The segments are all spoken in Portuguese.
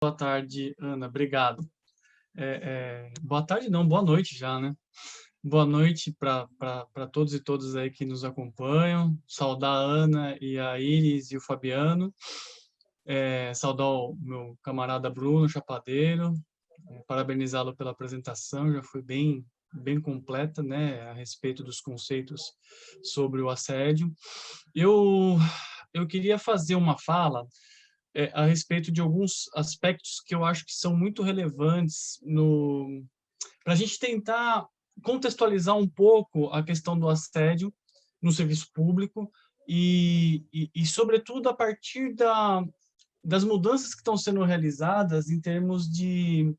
Boa tarde, Ana. Obrigado. Boa tarde, não, boa noite já, né? Boa noite para todos e todas aí que nos acompanham. Saudar a Ana e a Iris e o Fabiano. Saudar o meu camarada Bruno Chapadeiro. Parabenizá-lo pela apresentação, já foi bem completa, né, a respeito dos conceitos sobre o assédio. Eu queria fazer uma fala a respeito de alguns aspectos que eu acho que são muito relevantes para a gente tentar contextualizar um pouco a questão do assédio no serviço público sobretudo, a partir das mudanças que estão sendo realizadas em termos de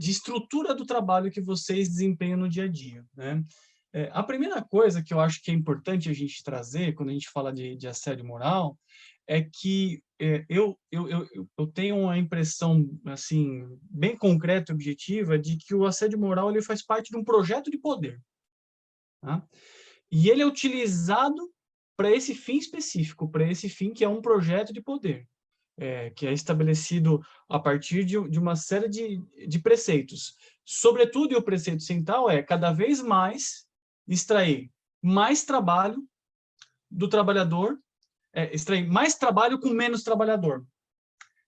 estrutura do trabalho que vocês desempenham no dia a dia, né? A primeira coisa que eu acho que é importante a gente trazer, quando a gente fala de assédio moral, é que eu tenho uma impressão assim bem concreta e objetiva de que o assédio moral ele faz parte de um projeto de poder, tá? E ele é utilizado para esse fim específico, para esse fim que é um projeto de poder, que é estabelecido a partir de uma série de preceitos. Sobretudo, e o preceito central é cada vez mais extrair mais trabalho do trabalhador, extrair mais trabalho com menos trabalhador.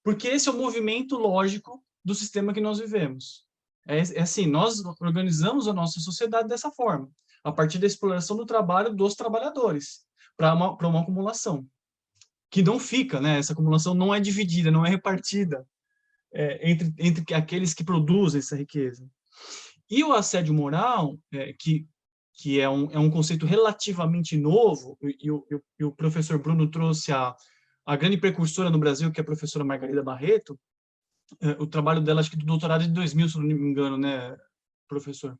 Porque esse é o movimento lógico do sistema que nós vivemos. É assim, nós organizamos a nossa sociedade dessa forma, a partir da exploração do trabalho dos trabalhadores, para uma acumulação que não fica, né? Essa acumulação não é dividida, não é repartida entre aqueles que produzem essa riqueza. E o assédio moral, que é um conceito relativamente novo, e o professor Bruno trouxe a grande precursora no Brasil, que é a professora Margarida Barreto, o trabalho dela, acho que do doutorado de 2000, se não me engano, né, professor?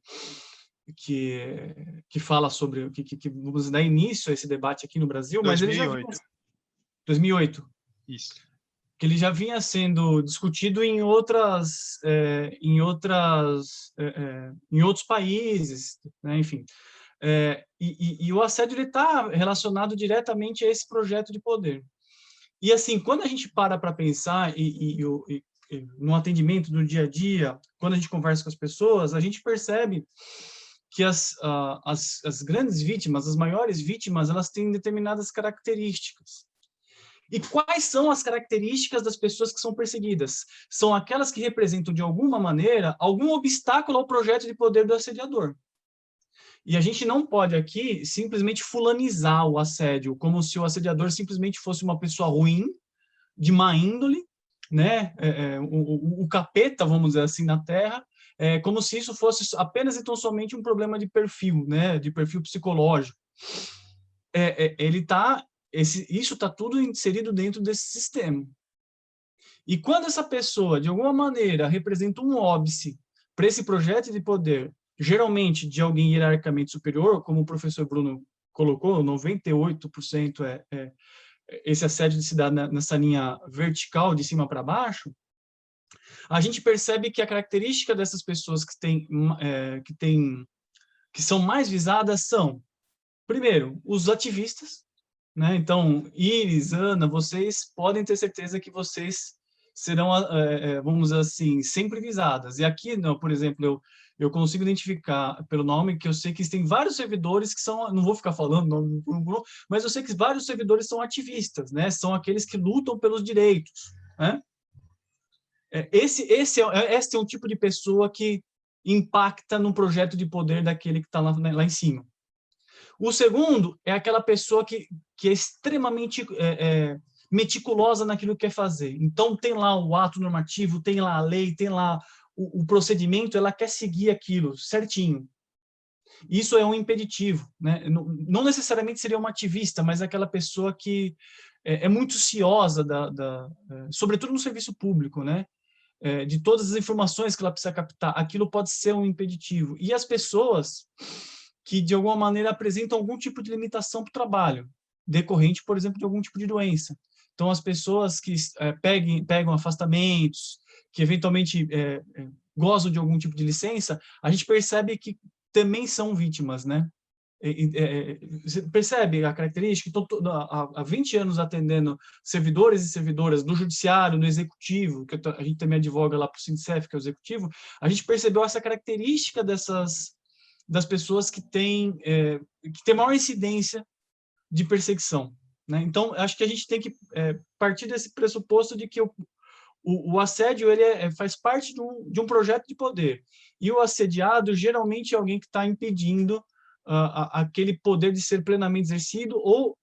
Que fala sobre, que vamos dar início a esse debate aqui no Brasil, mas ele já vinha... 2008. 2008. Isso. Que ele já vinha sendo discutido em outros países, né? Enfim. E o assédio está relacionado diretamente a esse projeto de poder. E assim, quando a gente para pensar no atendimento do dia a dia, quando a gente conversa com as pessoas, a gente percebe que as grandes vítimas, as maiores vítimas, elas têm determinadas características. E quais são as características das pessoas que são perseguidas? São aquelas que representam, de alguma maneira, algum obstáculo ao projeto de poder do assediador. E a gente não pode aqui simplesmente fulanizar o assédio, como se o assediador simplesmente fosse uma pessoa ruim, de má índole, né? O capeta, vamos dizer assim, na Terra, como se isso fosse apenas e tão somente um problema de perfil, né? De perfil psicológico. Isso está tudo inserido dentro desse sistema. E quando essa pessoa, de alguma maneira, representa um óbice para esse projeto de poder, geralmente de alguém hierarquicamente superior, como o professor Bruno colocou, 98% esse assédio se dá nessa linha vertical, de cima para baixo, a gente percebe que a característica dessas pessoas que são mais visadas são, primeiro, os ativistas, né? Então, Iris, Ana, vocês podem ter certeza que vocês serão, vamos dizer assim, sempre visadas. E aqui, não, por exemplo, eu consigo identificar pelo nome que eu sei que tem vários servidores que são, não vou ficar falando nome, mas eu sei que vários servidores são ativistas, né? São aqueles que lutam pelos direitos, né? Esse é um tipo de pessoa que impacta no projeto de poder daquele que está lá em cima. O segundo é aquela pessoa que é extremamente meticulosa naquilo que quer fazer. Então, tem lá o ato normativo, tem lá a lei, tem lá o procedimento, ela quer seguir aquilo certinho. Isso é um impeditivo, né? Não necessariamente seria uma ativista, mas aquela pessoa que é muito ciosa, sobretudo no serviço público, né? De todas as informações que ela precisa captar, aquilo pode ser um impeditivo. E as pessoas que, de alguma maneira, apresentam algum tipo de limitação para o trabalho, decorrente, por exemplo, de algum tipo de doença. Então, as pessoas que pegam afastamentos, que eventualmente gozam de algum tipo de licença, a gente percebe que também são vítimas, né? Você percebe a característica? Então, há 20 anos atendendo servidores e servidoras do judiciário, no executivo, que a gente também advoga lá para o Sindicef, que é o executivo, a gente percebeu essa característica das pessoas que têm maior incidência de perseguição, né? Então, acho que a gente tem que partir desse pressuposto de que o assédio ele faz parte de um projeto de poder, e o assediado geralmente é alguém que está impedindo aquele poder de ser plenamente exercido, ou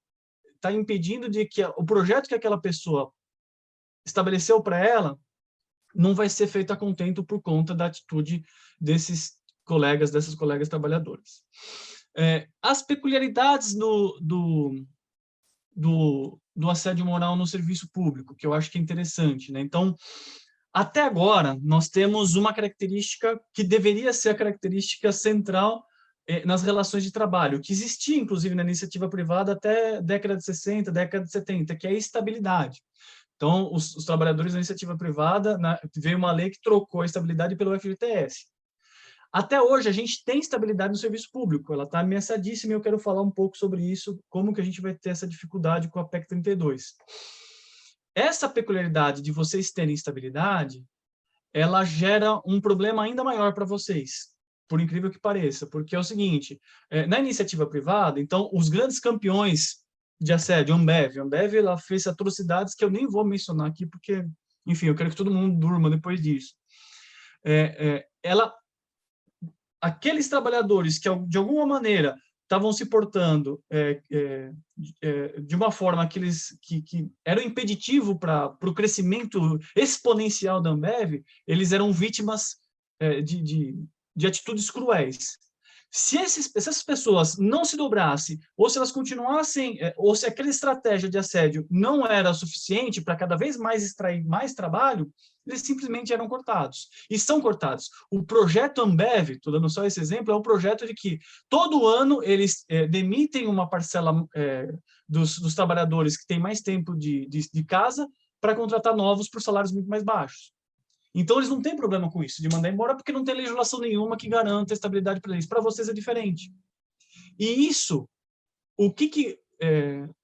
está impedindo de que o projeto que aquela pessoa estabeleceu para ela não vai ser feito a contento por conta da atitude dessas colegas trabalhadoras. As peculiaridades do assédio moral no serviço público, que eu acho que é interessante, né? Então, até agora, nós temos uma característica que deveria ser a característica central nas relações de trabalho, que existia, inclusive, na iniciativa privada até década de 60, década de 70, que é a estabilidade. Então, os trabalhadores da iniciativa privada, veio uma lei que trocou a estabilidade pelo FGTS. Até hoje, a gente tem estabilidade no serviço público, ela está ameaçadíssima, e eu quero falar um pouco sobre isso, como que a gente vai ter essa dificuldade com a PEC 32. Essa peculiaridade de vocês terem estabilidade, ela gera um problema ainda maior para vocês, por incrível que pareça, porque é o seguinte, na iniciativa privada, então, os grandes campeões de assédio, a Ambev ela fez atrocidades que eu nem vou mencionar aqui, porque, enfim, eu quero que todo mundo durma depois disso. Aqueles trabalhadores que, de alguma maneira, estavam se portando de uma forma que era impeditivo para o crescimento exponencial da Ambev, eles eram vítimas de atitudes cruéis. Se essas pessoas não se dobrassem, ou se elas continuassem, ou se aquela estratégia de assédio não era suficiente para cada vez mais extrair mais trabalho, eles simplesmente eram cortados. E são cortados. O projeto Ambev, estou dando só esse exemplo, é um projeto de que todo ano eles demitem uma parcela dos trabalhadores que têm mais tempo de casa para contratar novos por salários muito mais baixos. Então, eles não têm problema com isso, de mandar embora, porque não tem legislação nenhuma que garanta a estabilidade para eles. Para vocês é diferente. E isso, o que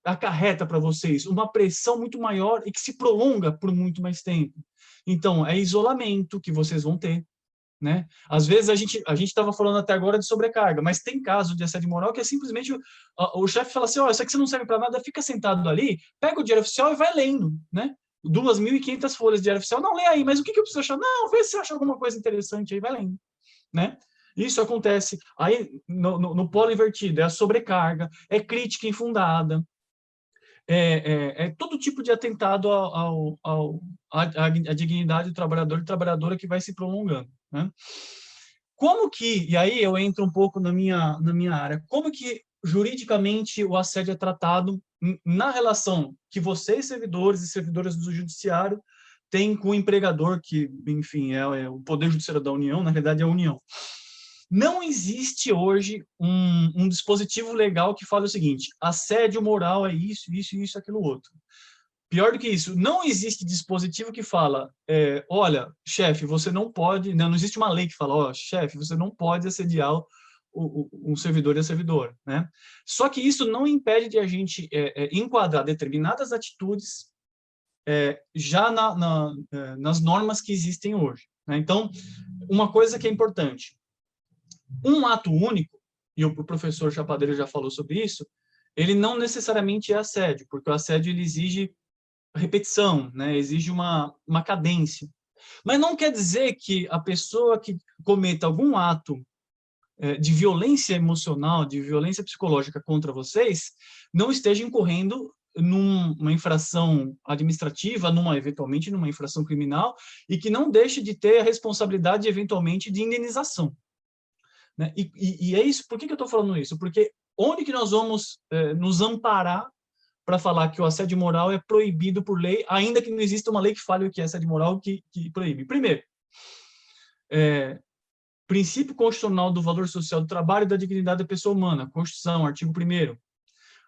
acarreta para vocês? Uma pressão muito maior e que se prolonga por muito mais tempo. Então, é isolamento que vocês vão ter, né? Às vezes, a gente estava falando até agora de sobrecarga, mas tem caso de assédio moral que é simplesmente o chefe fala assim, isso aqui você não serve para nada, fica sentado ali, pega o diário oficial e vai lendo, né? 2.500 folhas de diário oficial, não, lê aí, mas o que eu preciso achar? Não, vê se você acha alguma coisa interessante aí, vai lendo, né? Isso acontece aí no polo invertido, é a sobrecarga, é crítica infundada, é todo tipo de atentado à dignidade do trabalhador e trabalhadora que vai se prolongando, né? Como que, e aí eu entro um pouco na minha área, como que juridicamente o assédio é tratado na relação que vocês, servidores e servidoras do judiciário, têm com o empregador, que, enfim, é o Poder Judiciário da União, na verdade é a União. Não existe hoje um dispositivo legal que fale o seguinte, assédio moral é isso, isso, isso, aquilo outro. Pior do que isso, não existe dispositivo que fala, olha, chefe, você não pode, não existe uma lei que fala, chefe, você não pode assediar um servidor e a servidora, né? Só que isso não impede de a gente enquadrar determinadas atitudes já nas normas que existem hoje, né? Então, uma coisa que é importante, um ato único, e o professor Chapadeiro já falou sobre isso, ele não necessariamente é assédio, porque o assédio ele exige repetição, né? Exige uma cadência. Mas não quer dizer que a pessoa que cometa algum ato de violência emocional, de violência psicológica contra vocês, não esteja incorrendo numa infração administrativa, eventualmente numa infração criminal, e que não deixe de ter a responsabilidade, eventualmente, de indenização. Né? E é isso. Por que eu estou falando isso? Porque onde que nós vamos nos amparar para falar que o assédio moral é proibido por lei, ainda que não exista uma lei que fale o que é assédio moral que proíbe? Primeiro, princípio constitucional do valor social do trabalho e da dignidade da pessoa humana, Constituição, artigo 1º.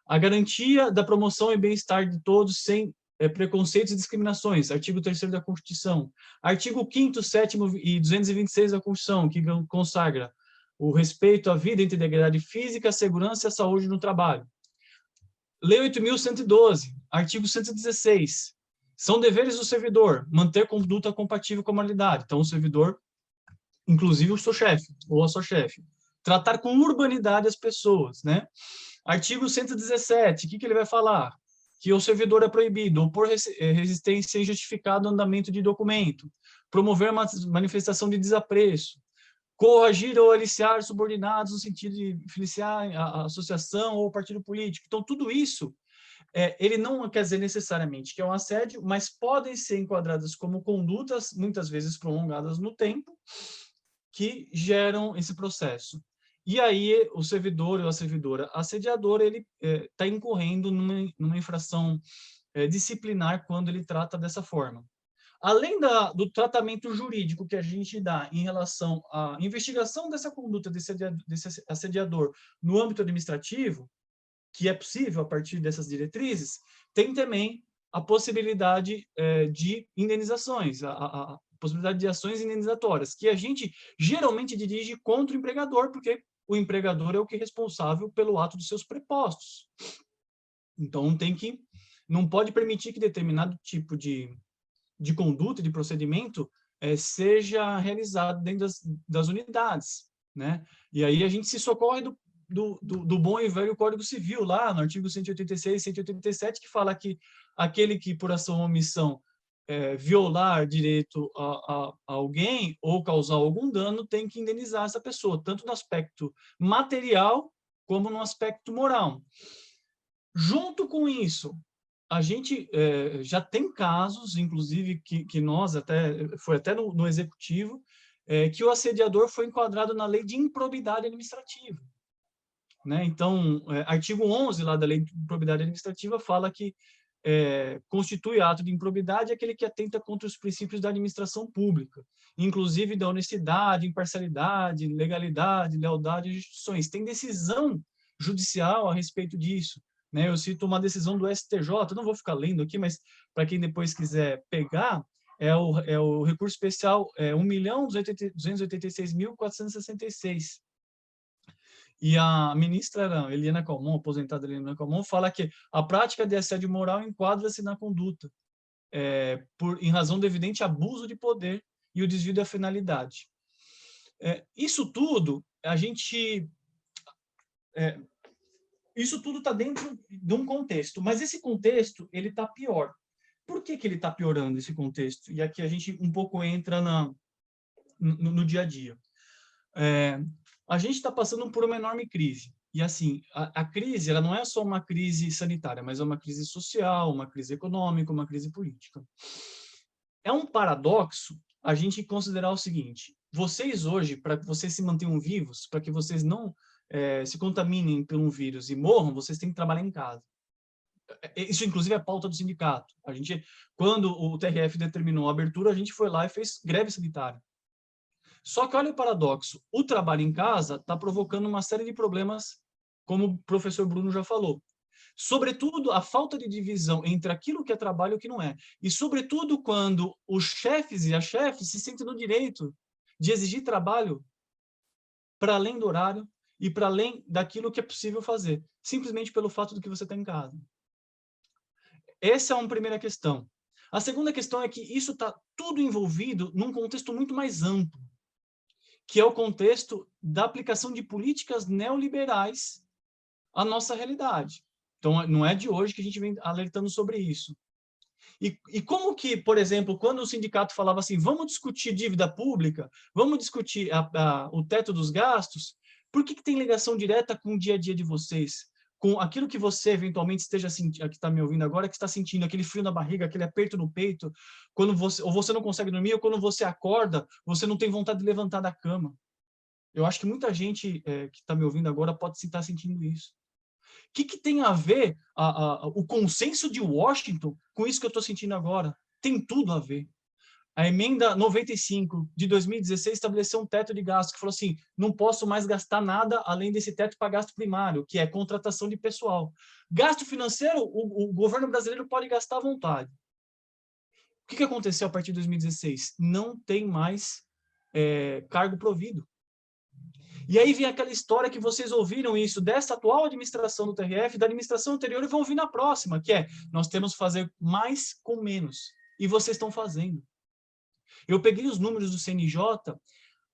A garantia da promoção e bem-estar de todos sem preconceitos e discriminações, artigo 3º da Constituição. Artigo 5º, 7º e 226 da Constituição, que consagra o respeito à vida, integridade física, a segurança e a saúde no trabalho. Lei 8.112, artigo 116. São deveres do servidor manter conduta compatível com a moralidade. Então, o servidor, inclusive o seu chefe ou a sua chefe, tratar com urbanidade as pessoas, né? Artigo 117, o que ele vai falar? Que o servidor é proibido opor resistência injustificada ao andamento de documento, promover uma manifestação de desapreço, coagir ou aliciar subordinados no sentido de feliciar a associação ou partido político. Então, tudo isso, ele não quer dizer necessariamente que é um assédio, mas podem ser enquadradas como condutas, muitas vezes prolongadas no tempo, que geram esse processo. E aí, o servidor ou a servidora assediadora, ele está incorrendo numa infração disciplinar quando ele trata dessa forma. Além do tratamento jurídico que a gente dá em relação à investigação dessa conduta desse assediador no âmbito administrativo, que é possível a partir dessas diretrizes, tem também a possibilidade de indenizações, a possibilidade de ações indenizatórias, que a gente geralmente dirige contra o empregador, porque o empregador é o que é responsável pelo ato dos seus prepostos. Então, não pode permitir que determinado tipo de conduta, de procedimento, seja realizado dentro das unidades, né? E aí a gente se socorre do bom e velho Código Civil, lá no artigo 186 e 187, que fala que aquele que, por ação ou omissão, violar direito a alguém ou causar algum dano, tem que indenizar essa pessoa, tanto no aspecto material como no aspecto moral. Junto com isso, a gente já tem casos, inclusive, que nós, foi até no executivo, que o assediador foi enquadrado na lei de improbidade administrativa. Né? Então, artigo 11 lá da lei de improbidade administrativa fala que constitui ato de improbidade aquele que atenta contra os princípios da administração pública, inclusive da honestidade, imparcialidade, legalidade, lealdade e instituições. Tem decisão judicial a respeito disso. Né? Eu cito uma decisão do STJ, não vou ficar lendo aqui, mas para quem depois quiser pegar, é o recurso especial 1.286.466. E a ministra Eliana Calmon, aposentada Eliana Calmon, fala que a prática de assédio moral enquadra-se na conduta, em razão do evidente abuso de poder e o desvio da finalidade. Isso tudo, isso tudo está dentro de um contexto, mas esse contexto ele está pior. Por que ele está piorando, esse contexto? E aqui a gente um pouco entra no dia a dia. A gente está passando por uma enorme crise. E, assim, a crise ela não é só uma crise sanitária, mas é uma crise social, uma crise econômica, uma crise política. É um paradoxo a gente considerar o seguinte: vocês hoje, para que vocês se mantenham vivos, para que vocês não se contaminem por um vírus e morram, vocês têm que trabalhar em casa. Isso, inclusive, é a pauta do sindicato. Quando o TRF determinou a abertura, a gente foi lá e fez greve sanitária. Só que olha o paradoxo, o trabalho em casa está provocando uma série de problemas, como o professor Bruno já falou. Sobretudo, a falta de divisão entre aquilo que é trabalho e o que não é. E, sobretudo, quando os chefes e as chefes se sentem no direito de exigir trabalho para além do horário e para além daquilo que é possível fazer, simplesmente pelo fato de que você está em casa. Essa é uma primeira questão. A segunda questão é que isso está tudo envolvido num contexto muito mais amplo, que é o contexto da aplicação de políticas neoliberais à nossa realidade. Então, não é de hoje que a gente vem alertando sobre isso. E como que, por exemplo, quando o sindicato falava assim, vamos discutir dívida pública, vamos discutir o teto dos gastos, por que tem ligação direta com o dia a dia de vocês? Com aquilo que você eventualmente esteja sentindo, que está me ouvindo agora, que está sentindo aquele frio na barriga, aquele aperto no peito, ou você não consegue dormir, ou quando você acorda, você não tem vontade de levantar da cama. Eu acho que muita gente que está me ouvindo agora pode estar sentindo isso. O que tem a ver o consenso de Washington com isso que eu estou sentindo agora? Tem tudo a ver. A emenda 95 de 2016 estabeleceu um teto de gasto que falou assim, não posso mais gastar nada além desse teto para gasto primário, que é contratação de pessoal. Gasto financeiro, o governo brasileiro pode gastar à vontade. O que aconteceu a partir de 2016? Não tem mais cargo provido. E aí vem aquela história que vocês ouviram isso dessa atual administração do TRF, da administração anterior, e vão ouvir na próxima, que é, nós temos que fazer mais com menos. E vocês estão fazendo. Eu peguei os números do CNJ,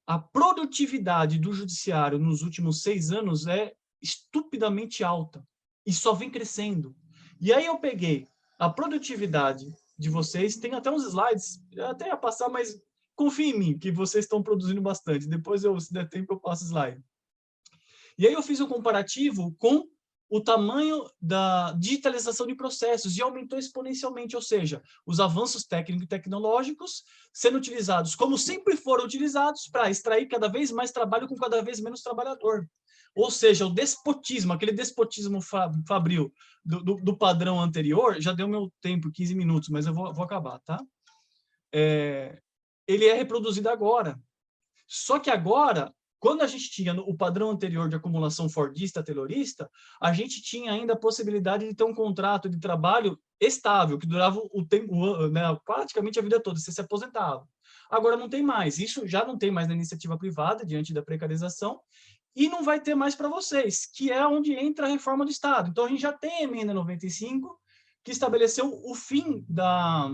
a produtividade do judiciário nos últimos 6 anos é estupidamente alta e só vem crescendo. E aí eu peguei a produtividade de vocês, tem até uns slides, até ia passar, mas confia em mim, que vocês estão produzindo bastante. Depois, se der tempo, eu passo slide. E aí eu fiz um comparativo com o tamanho da digitalização de processos e aumentou exponencialmente, ou seja, os avanços técnicos e tecnológicos sendo utilizados como sempre foram utilizados para extrair cada vez mais trabalho com cada vez menos trabalhador. Ou seja, o despotismo, aquele despotismo fabril do padrão anterior, já deu meu tempo, 15 minutos, mas eu vou acabar, tá? Ele é reproduzido agora. Só que agora, quando a gente tinha o padrão anterior de acumulação fordista, taylorista, a gente tinha ainda a possibilidade de ter um contrato de trabalho estável, que durava o tempo, né, praticamente a vida toda, você se aposentava. Agora não tem mais, isso já não tem mais na iniciativa privada, diante da precarização, e não vai ter mais para vocês, que é onde entra a reforma do Estado. Então, a gente já tem a emenda 95, que estabeleceu o fim da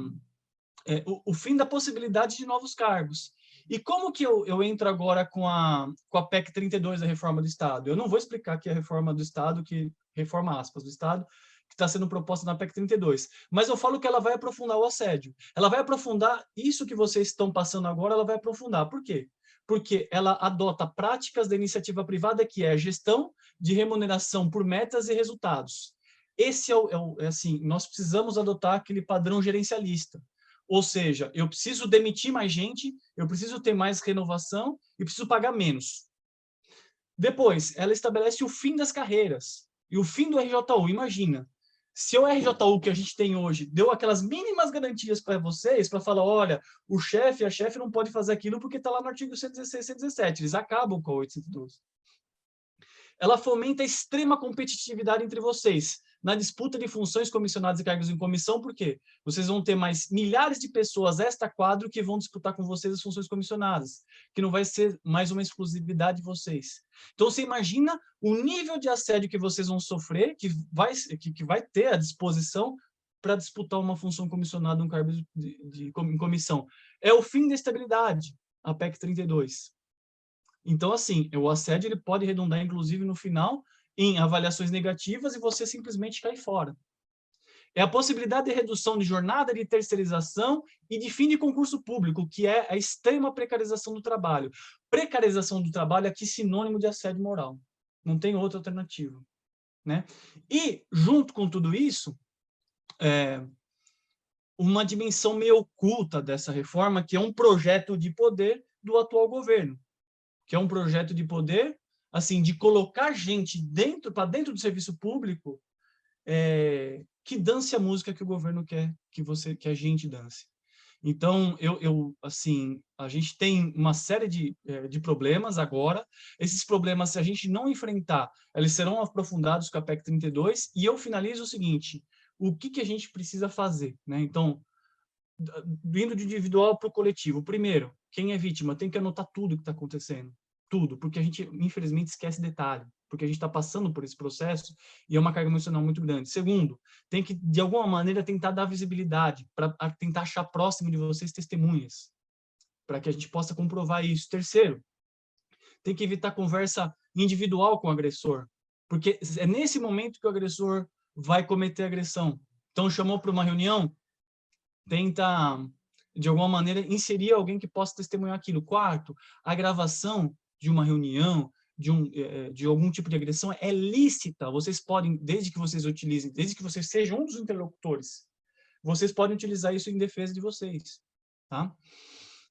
possibilidade de novos cargos. E como que eu entro agora com a PEC 32, a reforma do Estado? Eu não vou explicar aqui a reforma do Estado, reforma aspas do Estado, que está sendo proposta na PEC 32, mas eu falo que ela vai aprofundar o assédio. Ela vai aprofundar isso que vocês estão passando agora, ela vai aprofundar. Por quê? Porque ela adota práticas da iniciativa privada, que é a gestão de remuneração por metas e resultados. Esse assim, nós precisamos adotar aquele padrão gerencialista. Ou seja, eu preciso demitir mais gente, eu preciso ter mais renovação e preciso pagar menos. Depois, ela estabelece o fim das carreiras e o fim do RJU. Imagina, se o RJU que a gente tem hoje deu aquelas mínimas garantias para vocês, para falar, olha, o chefe e a chefe não pode fazer aquilo porque está lá no artigo 116, 117, eles acabam com a 812. Ela fomenta a extrema competitividade entre vocês, na disputa de funções comissionadas e cargos em comissão, por quê? Vocês vão ter mais milhares de pessoas extra quadro que vão disputar com vocês as funções comissionadas, que não vai ser mais uma exclusividade de vocês. Então, você imagina o nível de assédio que vocês vão sofrer, que vai ter à disposição para disputar uma função comissionada, um cargo em comissão. É o fim da estabilidade, a PEC 32. Então, assim, o assédio ele pode redundar, inclusive, no final, em avaliações negativas e você simplesmente cai fora. É a possibilidade de redução de jornada de terceirização e de fim de concurso público, que é a extrema precarização do trabalho. Precarização do trabalho é aqui sinônimo de assédio moral. Não tem outra alternativa, né? E, junto com tudo isso, uma dimensão meio oculta dessa reforma, que é um projeto de poder do atual governo, que é um projeto de poder, assim, de colocar gente para dentro do serviço público, que dance a música que o governo quer que a gente dance. Então, assim, a gente tem uma série de problemas agora. Esses problemas, se a gente não enfrentar, eles serão aprofundados com a PEC 32. E eu finalizo o seguinte: o que a gente precisa fazer, né? Então, vindo de individual para o coletivo. Primeiro, quem é vítima tem que anotar tudo o que está acontecendo. Tudo, porque a gente, infelizmente, esquece detalhe, porque a gente está passando por esse processo e é uma carga emocional muito grande. Segundo, tem que, de alguma maneira, tentar dar visibilidade, para tentar achar próximo de vocês testemunhas, para que a gente possa comprovar isso. Terceiro, tem que evitar conversa individual com o agressor, porque é nesse momento que o agressor vai cometer agressão. Então, chamou para uma reunião, tenta, de alguma maneira, inserir alguém que possa testemunhar aquilo. Quarto, a gravação de uma reunião, de algum tipo de agressão é lícita. Vocês podem, desde que vocês utilizem, desde que vocês sejam um dos interlocutores, vocês podem utilizar isso em defesa de vocês. Tá?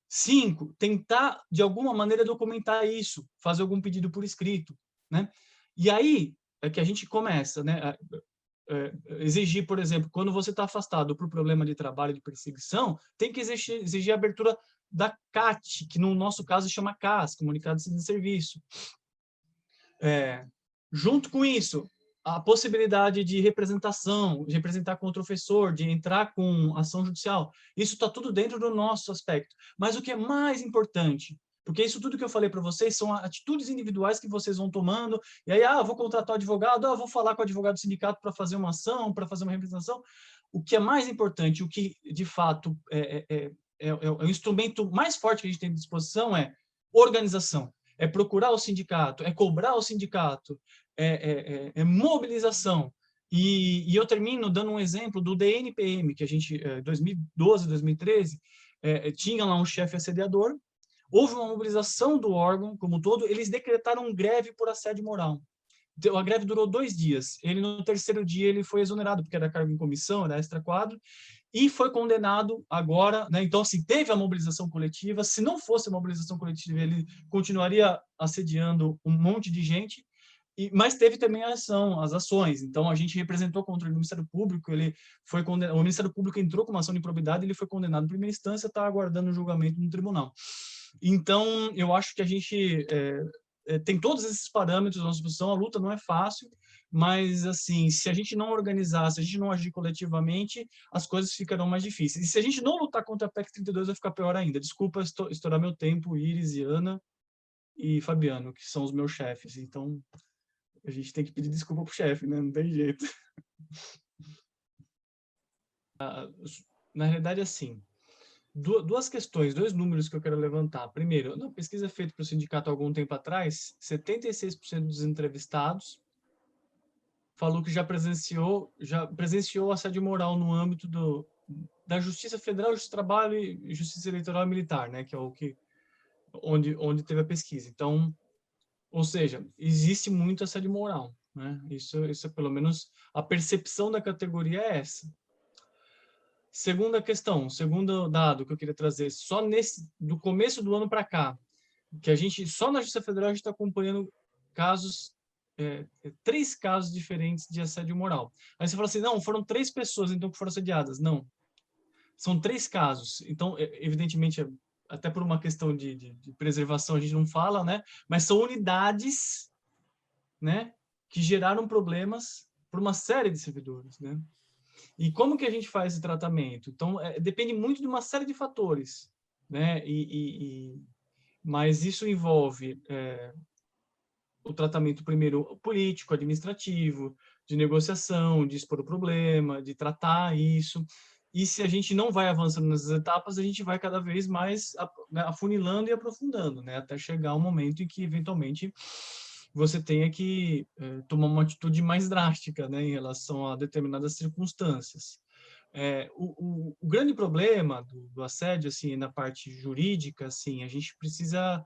5, tentar, de alguma maneira, documentar isso, fazer algum pedido por escrito. Né? E aí é que a gente começa, né? Exigir, por exemplo, quando você está afastado por problema de trabalho, de perseguição, tem que exigir a abertura da CAT, que no nosso caso chama CAS, Comunicado de Serviço. Junto com isso, a possibilidade de representação, de representar com o professor, de entrar com ação judicial, isso está tudo dentro do nosso aspecto. Mas o que é mais importante, Porque isso tudo que eu falei para vocês são atitudes individuais que vocês vão tomando, e aí, vou contratar o advogado, vou falar com o advogado do sindicato para fazer uma ação, para fazer uma representação. O que é mais importante, o que, de fato, é o instrumento mais forte que a gente tem à disposição é organização, é procurar o sindicato, é cobrar o sindicato, é mobilização. E eu termino dando um exemplo do DNPM, que a gente, 2012, 2013, tinha lá um chefe assediador, houve uma mobilização do órgão como um todo, eles decretaram greve por assédio moral. A greve durou 2 dias. Ele, no terceiro dia, ele foi exonerado, porque era cargo em comissão, era extra-quadro, e foi condenado agora, né? Então, assim, teve a mobilização coletiva. Se não fosse a mobilização coletiva, ele continuaria assediando um monte de gente, mas teve também a ação, as ações. Então, a gente representou contra o Ministério Público, ele foi condenado, o Ministério Público entrou com uma ação de improbidade, ele foi condenado em primeira instância, está aguardando o julgamento no tribunal. Então, eu acho que a gente tem todos esses parâmetros à nossa disposição, a luta não é fácil, mas, assim, se a gente não organizar, se a gente não agir coletivamente, as coisas ficarão mais difíceis. E se a gente não lutar contra a PEC 32, vai ficar pior ainda. Desculpa estourar meu tempo, Iris e Ana e Fabiano, que são os meus chefes. Então, a gente tem que pedir desculpa pro chefe, né? Não tem jeito. Na realidade, assim, duas questões, 2 números que eu quero levantar. Primeiro, na pesquisa feita para o sindicato há algum tempo atrás, 76% dos entrevistados falou que já presenciou assédio moral no âmbito da Justiça Federal, Justiça do Trabalho e Justiça Eleitoral e Militar, né, que é onde teve a pesquisa. Então, ou seja, existe muito assédio moral, né? Isso é pelo menos a percepção da categoria é essa. Segunda questão, segundo dado que eu queria trazer, só do começo do ano para cá, que a gente, só na Justiça Federal, a gente está acompanhando casos, 3 casos diferentes de assédio moral. Aí você fala assim, não, foram 3 pessoas, então, que foram assediadas. Não, são 3 casos. Então, evidentemente, até por uma questão de preservação, a gente não fala, né? Mas são unidades, né, que geraram problemas para uma série de servidores, né? E como que a gente faz esse tratamento? Então, depende muito de uma série de fatores, né? Mas isso envolve o tratamento primeiro político, administrativo, de negociação, de expor o problema, de tratar isso. E se a gente não vai avançando nessas etapas, a gente vai cada vez mais afunilando e aprofundando, né? Até chegar um momento em que, eventualmente, você tenha que tomar uma atitude mais drástica, né, em relação a determinadas circunstâncias. O grande problema do assédio, assim, na parte jurídica, assim, a gente precisa,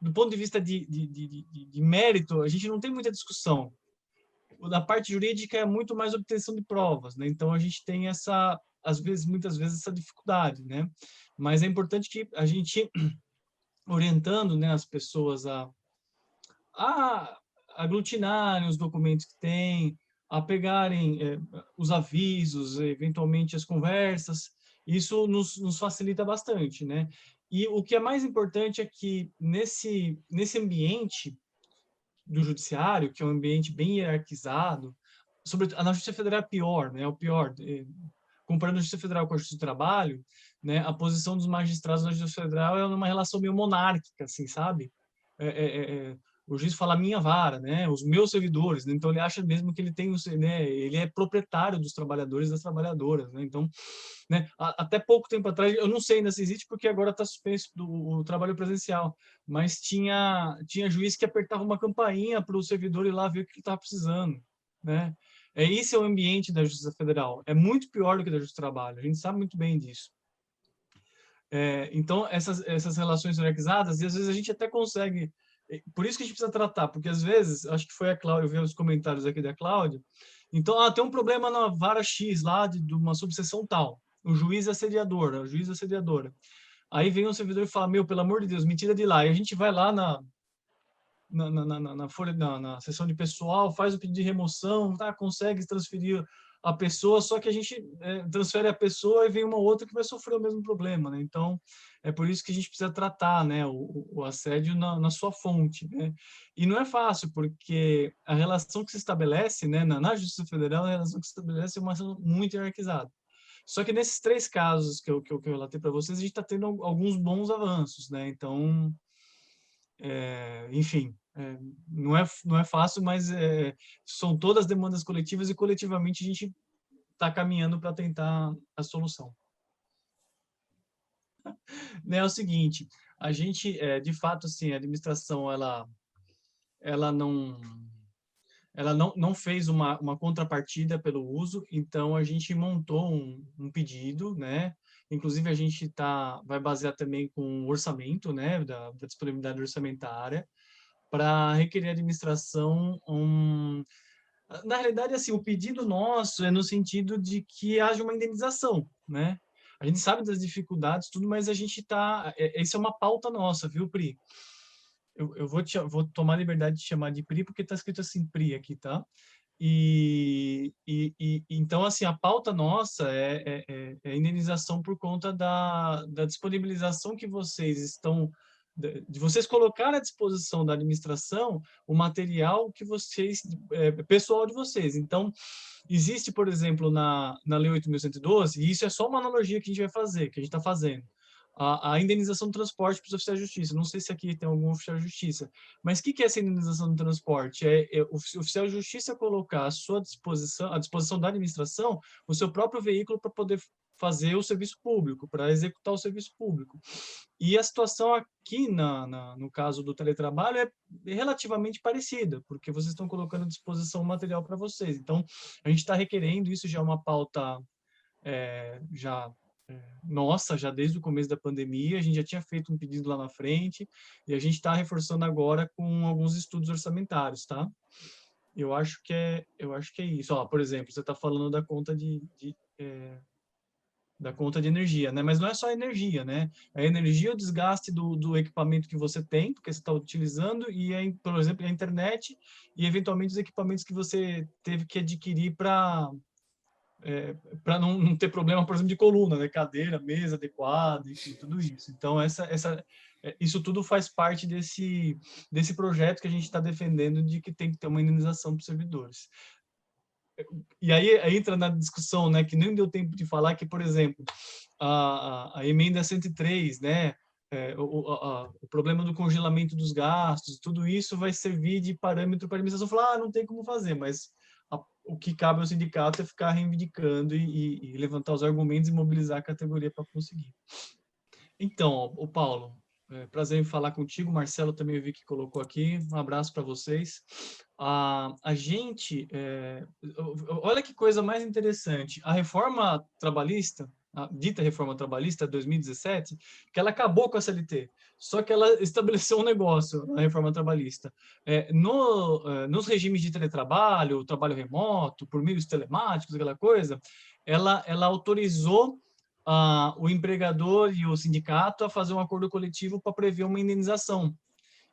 do ponto de vista de mérito, a gente não tem muita discussão. Na parte jurídica é muito mais obtenção de provas, né? Então a gente tem muitas vezes essa dificuldade, né? Mas é importante que a gente orientando, né, as pessoas a aglutinarem os documentos que têm, a pegarem os avisos, eventualmente as conversas, isso nos facilita bastante, né? E o que é mais importante é que nesse ambiente do judiciário, que é um ambiente bem hierarquizado, na Justiça Federal é pior, né? É o pior. Comparando a Justiça Federal com a Justiça do Trabalho, né? A posição dos magistrados na Justiça Federal é uma relação meio monárquica, assim, sabe? O juiz fala minha vara, né? Os meus servidores, né? Então ele acha mesmo que ele tem, né? Ele é proprietário dos trabalhadores e das trabalhadoras, né? Então, né? Até pouco tempo atrás, eu não sei ainda se existe porque agora está suspenso o trabalho presencial, mas tinha juiz que apertava uma campainha para o servidor ir lá ver o que ele estava precisando, né? Esse é o ambiente da Justiça Federal. É muito pior do que da Justiça do Trabalho. A gente sabe muito bem disso. Então, essas relações hierarquizadas, e às vezes a gente até consegue. Por isso que a gente precisa tratar, porque às vezes, acho que foi a Cláudia, eu vi os comentários aqui da Cláudia. Então, tem um problema na vara X lá, de uma subseção tal. O juiz é assediador, a juíza é assediadora. Aí vem um servidor e fala: meu, pelo amor de Deus, me tira de lá. E a gente vai lá na sessão de pessoal, faz o pedido de remoção, tá, consegue transferir a pessoa, só que a gente transfere a pessoa e vem uma outra que vai sofrer o mesmo problema, né? Então, é por isso que a gente precisa tratar, né, o assédio na sua fonte, né? E não é fácil, porque a relação que se estabelece, né, na Justiça Federal, a relação que se estabelece é uma relação muito hierarquizada. Só que nesses 3 casos que eu relatei para vocês, a gente está tendo alguns bons avanços, né? Então, enfim, não é fácil, mas são todas demandas coletivas e coletivamente a gente está caminhando para tentar a solução. Né, é o seguinte, a gente, de fato, assim, a administração, ela não não fez uma contrapartida pelo uso, então a gente montou um pedido, né? Inclusive a gente vai basear também com o orçamento, né, da disponibilidade orçamentária, para requerer à administração na realidade, assim, o pedido nosso é no sentido de que haja uma indenização, né? A gente sabe das dificuldades, tudo, mas a gente isso é uma pauta nossa, viu, Pri? Eu vou tomar a liberdade de chamar de Pri, porque está escrito assim, Pri aqui, tá? Então, assim, a pauta nossa é indenização por conta da disponibilização que vocês estão, de vocês colocar à disposição da administração o material que vocês, pessoal de vocês. Então, existe, por exemplo, na Lei 8.112, e isso é só uma analogia que a gente vai fazer, que a gente está fazendo, a indenização do transporte para os oficiais de justiça. Não sei se aqui tem algum oficial de justiça, mas o que é essa indenização do transporte? É o oficial de justiça colocar à disposição da administração, o seu próprio veículo para poder fazer o serviço público, para executar o serviço público. E a situação aqui, no caso do teletrabalho, é relativamente parecida, porque vocês estão colocando à disposição material para vocês. Então, a gente está requerendo, isso já é uma pauta nossa, já desde o começo da pandemia, a gente já tinha feito um pedido lá na frente, e a gente está reforçando agora com alguns estudos orçamentários, tá? Eu acho que é isso. Ó, por exemplo, você está falando da conta da conta de energia, né? Mas não é só a energia, né? A energia, o desgaste do equipamento que você tem, porque você está utilizando, por exemplo, a internet e, eventualmente, os equipamentos que você teve que adquirir para não ter problema, por exemplo, de coluna, né? Cadeira, mesa adequada, enfim, tudo isso. Então, isso tudo faz parte desse projeto que a gente está defendendo de que tem que ter uma indenização para os servidores. E aí entra na discussão, né, que nem deu tempo de falar, que, por exemplo, a emenda 103, né, o problema do congelamento dos gastos, tudo isso vai servir de parâmetro para a administração falar, não tem como fazer, mas o que cabe ao sindicato é ficar reivindicando e levantar os argumentos e mobilizar a categoria para conseguir. Então, o Paulo, prazer em falar contigo. Marcelo também eu vi que colocou aqui. Um abraço para vocês. A gente, olha que coisa mais interessante. A reforma trabalhista, a dita reforma trabalhista de 2017, que ela acabou com a CLT. Só que ela estabeleceu um negócio na reforma trabalhista. Nos regimes de teletrabalho, trabalho remoto, por meios telemáticos, aquela coisa, ela autorizou o empregador e o sindicato a fazer um acordo coletivo para prever uma indenização.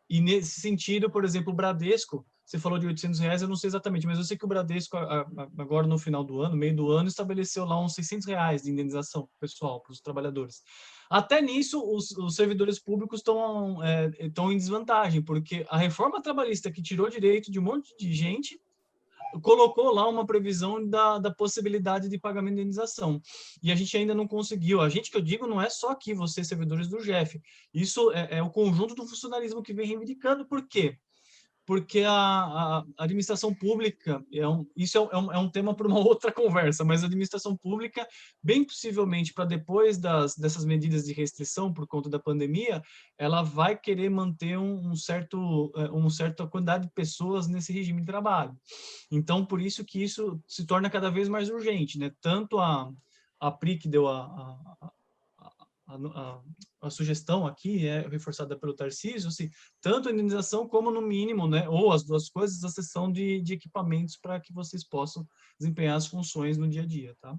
E nesse sentido, por exemplo, o Bradesco, você falou de R$ 800, eu não sei exatamente, mas eu sei que o Bradesco, agora no final do ano, meio do ano, estabeleceu lá uns R$ 600 de indenização pessoal para os trabalhadores. Até nisso, os servidores públicos estão em desvantagem, porque a reforma trabalhista que tirou direito de um monte de gente colocou lá uma previsão da possibilidade de pagamento de indenização. E a gente ainda não conseguiu. A gente, que eu digo, não é só aqui, vocês, servidores do GEF. Isso é o conjunto do funcionalismo que vem reivindicando. Por quê? Porque a administração pública, isso é um tema para uma outra conversa, mas a administração pública, bem possivelmente para depois dessas medidas de restrição por conta da pandemia, ela vai querer manter uma certa quantidade de pessoas nesse regime de trabalho. Então, por isso que isso se torna cada vez mais urgente, né? Tanto a PRI que deu a sugestão aqui, reforçada pelo Tarcísio, assim, tanto a indenização como, no mínimo, né, ou as duas coisas, a cessão de equipamentos para que vocês possam desempenhar as funções no dia a dia, tá?